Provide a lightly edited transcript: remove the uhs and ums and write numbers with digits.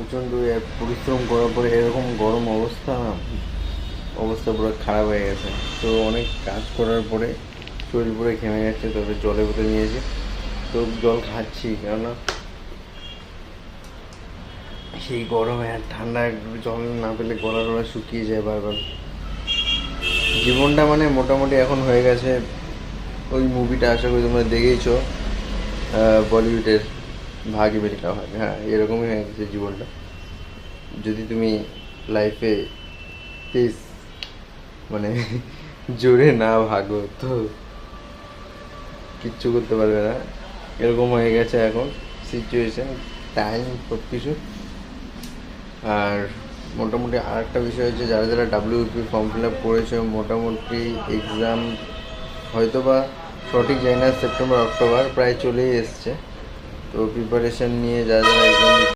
প্রচণ্ড পরিশ্রম করার পরে এরকম গরম অবস্থা না, অবস্থা পুরো খারাপ হয়ে গেছে। তো অনেক কাজ করার পরে শরীর পুরো ঘেমে যাচ্ছে, তবে জলের বোতল নিয়েছি, তো জল খাচ্ছি, কেননা সেই গরমে আর ঠান্ডা জল না পেলে গলা টলা শুকিয়ে যায় বারবার। জীবনটা মানে মোটামুটি এখন হয়ে গেছে, ওই মুভিটা আশা করি তোমরা দেখেইছো, বলিউডের ভাগি মিল্খা ভাগ, হ্যাঁ এরকমই হয়ে গেছে জীবনটা। যদি তুমি লাইফে প্লিজ মানে জোরে না ভাগো তো কিচ্ছু করতে পারবে না, এরকম হয়ে গেছে এখন সিচুয়েশন, টাইম, সব কিছু। আর মোটামুটি আর একটা বিষয় হচ্ছে, যারা যারা ডাব্লিউপি ফর্ম ফিল আপ করেছে, মোটামুটি এক্সাম হয়তো বা সঠিক জানি না, সেপ্টেম্বর অক্টোবর প্রায় চলেই এসছে। তো প্রিপারেশন নিয়ে যারা যারা এক্সাম